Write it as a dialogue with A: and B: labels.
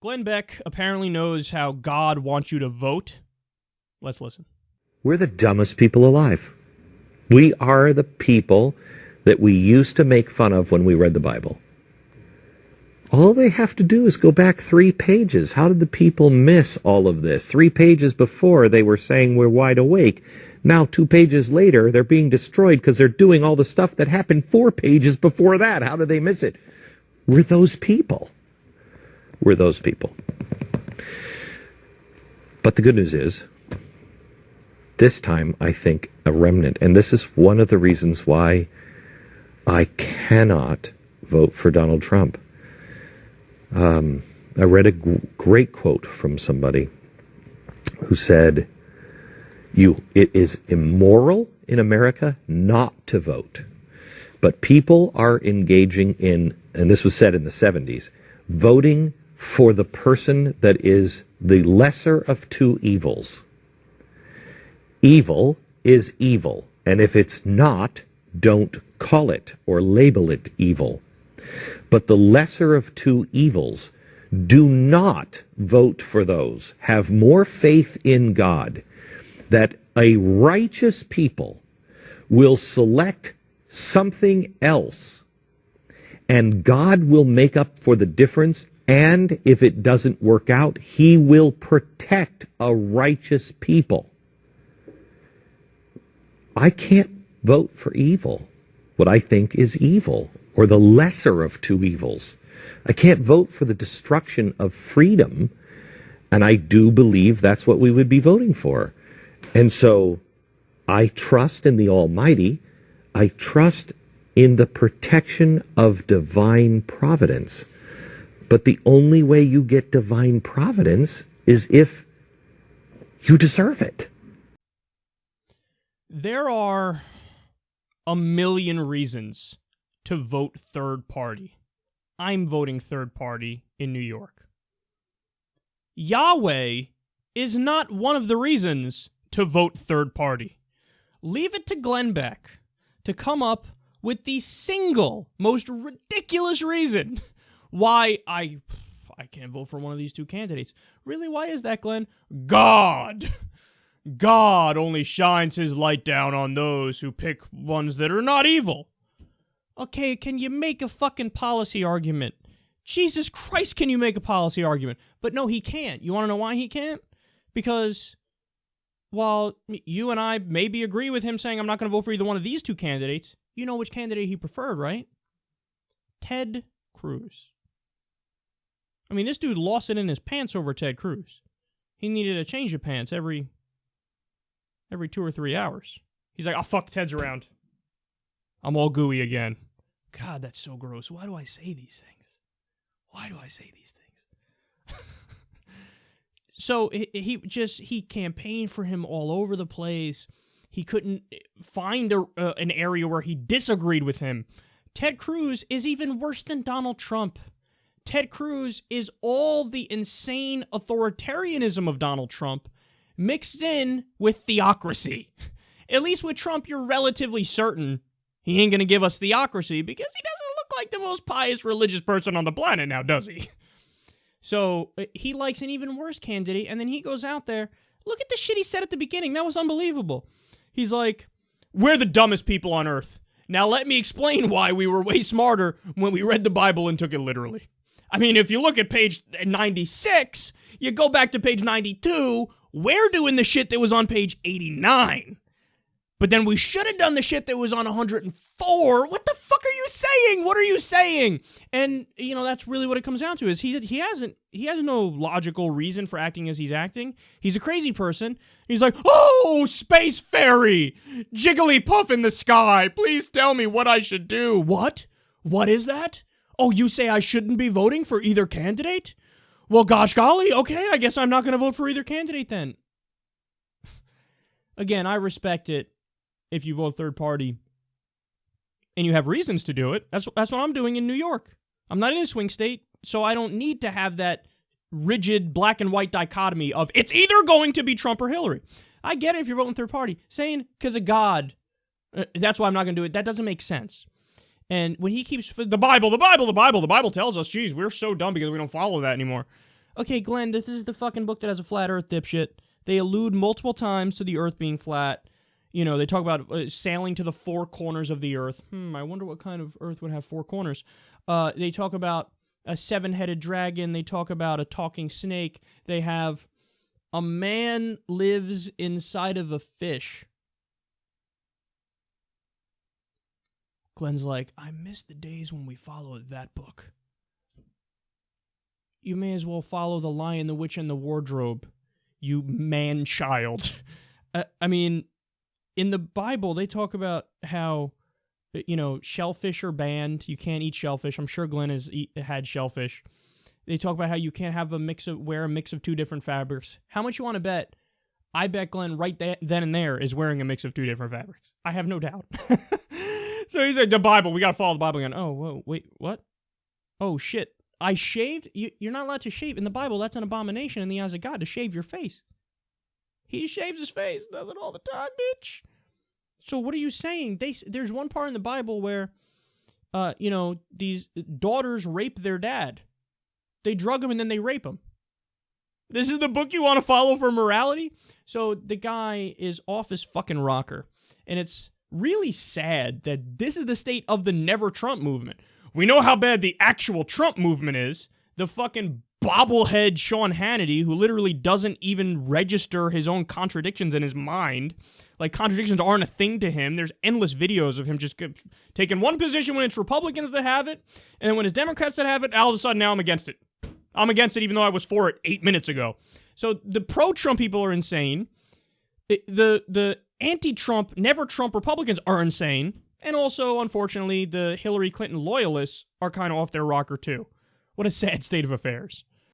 A: Glenn Beck apparently knows how God wants you to vote. Let's listen.
B: We're the dumbest people alive. We are the people that we used to make fun of when we read the Bible. All they have to do is go back 3 pages. How did the people miss all of this? 3 pages before, they were saying we're wide awake. Now, 2 pages later, they're being destroyed because they're doing all the stuff that happened 4 pages before that. How did they miss it? We're those people. We're those people. But the good news is, this time, I think, a remnant. And this is one of the reasons why I cannot vote for Donald Trump. I read a great quote from somebody who said, it is immoral in America not to vote. But people are engaging in, and this was said in the 70s, voting for the person that is the lesser of two evils. Evil is evil, and if it's not, don't call it or label it evil. But the lesser of two evils, do not vote for those. Have more faith in God that a righteous people will select something else, and God will make up for the difference. And if it doesn't work out, he will protect a righteous people. I can't vote for evil, what I think is evil, or the lesser of two evils. I can't vote for the destruction of freedom, and I do believe that's what we would be voting for. And so I trust in the Almighty. I trust in the protection of divine providence. But the only way you get divine providence is if you deserve it.
A: There are a million reasons to vote third party. I'm voting third party in New York. Yahweh is not one of the reasons to vote third party. Leave it to Glenn Beck to come up with the single most ridiculous reason why I can't vote for one of these two candidates. Really, why is that, Glenn? God only shines his light down on those who pick ones that are not evil. Okay, can you make a fucking policy argument? Jesus Christ, can you make a policy argument? But no, he can't. You want to know why he can't? Because while you and I maybe agree with him saying I'm not going to vote for either one of these two candidates, you know which candidate he preferred, right? Ted Cruz. I mean, this dude lost it in his pants over Ted Cruz. He needed a change of pants every 2 or 3 hours. He's like, oh, fuck, Ted's around. I'm all gooey again. God, that's so gross. Why do I say these things? So he campaigned for him all over the place. He couldn't find an area where he disagreed with him. Ted Cruz is even worse than Donald Trump. Ted Cruz is all the insane authoritarianism of Donald Trump mixed in with theocracy. At least with Trump, you're relatively certain he ain't going to give us theocracy because he doesn't look like the most pious religious person on the planet now, does he? So he likes an even worse candidate, and then he goes out there. Look at the shit he said at the beginning. That was unbelievable. He's like, we're the dumbest people on earth. Now let me explain why we were way smarter when we read the Bible and took it literally. I mean, if you look at page 96, you go back to page 92, we're doing the shit that was on page 89. But then we should have done the shit that was on 104. What the fuck are you saying? What are you saying? And, you know, that's really what it comes down to is he has no logical reason for acting as he's acting. He's a crazy person. He's like, oh, space fairy, Jigglypuff in the sky. Please tell me what I should do. What? What is that? Oh, you say I shouldn't be voting for either candidate? Well, gosh golly, okay, I guess I'm not going to vote for either candidate then. Again, I respect it if you vote third party and you have reasons to do it. That's what I'm doing in New York. I'm not in a swing state, so I don't need to have that rigid black and white dichotomy of it's either going to be Trump or Hillary. I get it if you're voting third party. Saying because of God, that's why I'm not going to do it, that doesn't make sense. And when he keeps, the Bible tells us, geez, we're so dumb because we don't follow that anymore. Okay, Glenn, this is the fucking book that has a flat earth, dipshit. They allude multiple times to the earth being flat. You know, they talk about sailing to the four corners of the earth. I wonder what kind of earth would have four corners. They talk about a seven-headed dragon. They talk about a talking snake. They have a man lives inside of a fish. Glenn's like, I miss the days when we followed that book. You may as well follow The Lion, the Witch, and the Wardrobe, you man-child. I mean, in the Bible, they talk about how, you know, shellfish are banned. You can't eat shellfish. I'm sure Glenn has had shellfish. They talk about how you can't have wear a mix of two different fabrics. How much you want to bet? I bet Glenn right then and there is wearing a mix of two different fabrics. I have no doubt. So he's like, the Bible, we got to follow the Bible again. Oh, whoa, wait, what? Oh, shit. I shaved? You're not allowed to shave. In the Bible, that's an abomination in the eyes of God to shave your face. He shaves his face. Does it all the time, bitch. So what are you saying? There's one part in the Bible where, you know, these daughters rape their dad. They drug him and then they rape him. This is the book you want to follow for morality? So the guy is off his fucking rocker. And it's really sad that this is the state of the Never Trump movement. We know how bad the actual Trump movement is. The fucking bobblehead Sean Hannity, who literally doesn't even register his own contradictions in his mind. Like, contradictions aren't a thing to him. There's endless videos of him just taking one position when it's Republicans that have it, and then when it's Democrats that have it, all of a sudden now I'm against it. I'm against it even though I was for it 8 minutes ago. So the pro-Trump people are insane. The anti-Trump, never-Trump Republicans are insane. And also, unfortunately, the Hillary Clinton loyalists are kind of off their rocker, too. What a sad state of affairs.